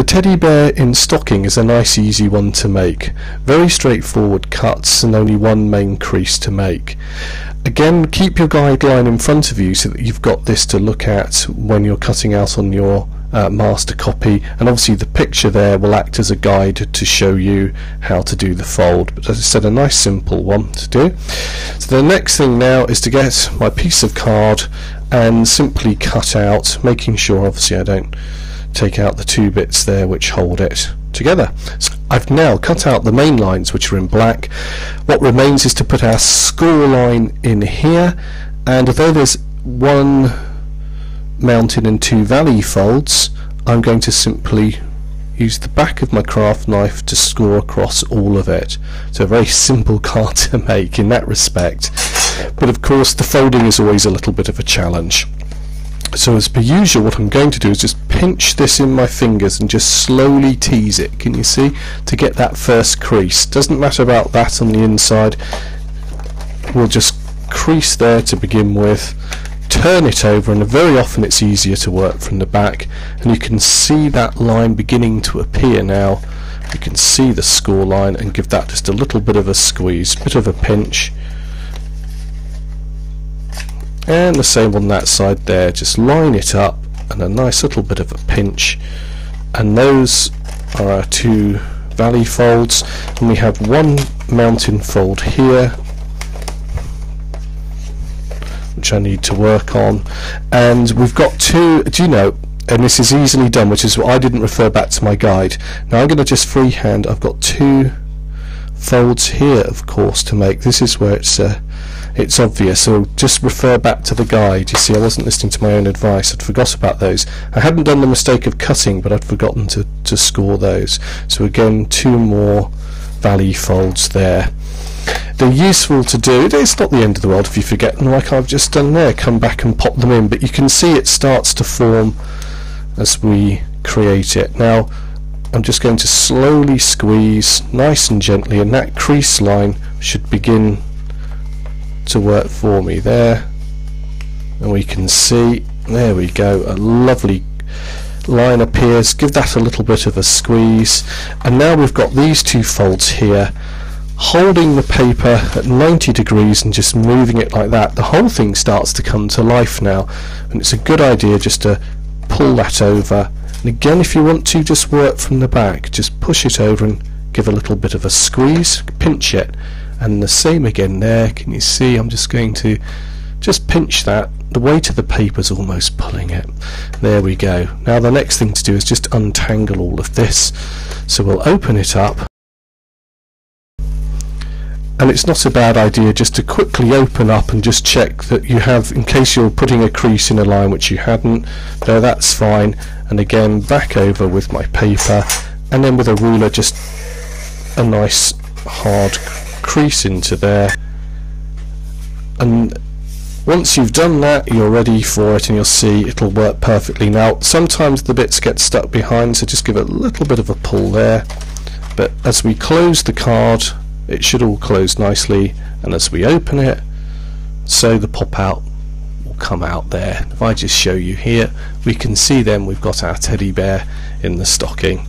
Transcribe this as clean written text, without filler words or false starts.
teddy bear in stocking is a nice easy one to make. Very straightforward cuts and only one main crease to make. Again, keep your guideline in front of you so that you've got this to look at when you're cutting out on your master copy, and obviously the picture there will act as a guide to show you how to do the fold, but as I said, a nice simple one to do. So the next thing now is to get my piece of card and simply cut out, making sure obviously I don't take out the two bits there which hold it together. So I've now cut out the main lines which are in black. What remains is to put our score line in here, and although there's one mountain and two valley folds, I'm going to simply use the back of my craft knife to score across all of it. So a very simple card to make in that respect, but of course the folding is always a little bit of a challenge. So as per usual, what I'm going to do is just pinch this in my fingers and just slowly tease it, can you see, to get that first crease. Doesn't matter about that on the inside, we'll just crease there to begin with, turn it over, and very often it's easier to work from the back, and you can see that line beginning to appear now. You can see the score line, and give that just a little bit of a squeeze, bit of a pinch, and the same on that side there. Just line it up and a nice little bit of a pinch, and those are our two valley folds, and we have one mountain fold here which I need to work on, and we've got two, do you know, and this is easily done, which is what I didn't refer back to my guide. Now I'm going to just freehand, I've got two folds here of course to make. This is where it's obvious, so just refer back to the guide. You see, I wasn't listening to my own advice, I'd forgot about those. I hadn't done the mistake of cutting, but I'd forgotten to score those. So again, two more valley folds there. They're useful to do. It's not the end of the world if you forget them like I've just done there. Come back and pop them in, but you can see it starts to form as we create it. Now I'm just going to slowly squeeze nice and gently, and that crease line should begin to work for me there, and we can see, there we go, a lovely line appears. Give that a little bit of a squeeze, and now we've got these two folds here, holding the paper at 90 degrees and just moving it like that. The whole thing starts to come to life now, and it's a good idea just to pull that over, and again, if you want to just work from the back, just push it over and give a little bit of a squeeze, pinch it, and the same again there. Can you see, I'm just going to just pinch that, the weight of the paper's almost pulling it. There we go. Now the next thing to do is just untangle all of this, so we'll open it up, and it's not a bad idea just to quickly open up and just check that you have, in case you're putting a crease in a line which you hadn't, no, that's fine. And again, back over with my paper, and then with a ruler just a nice hard crease into there, and once you've done that, you're ready for it, and you'll see it'll work perfectly. Now sometimes the bits get stuck behind, so just give it a little bit of a pull there, but as we close the card it should all close nicely, and as we open it, so the pop out will come out there. If I just show you here, we can see then we've got our teddy bear in the stocking.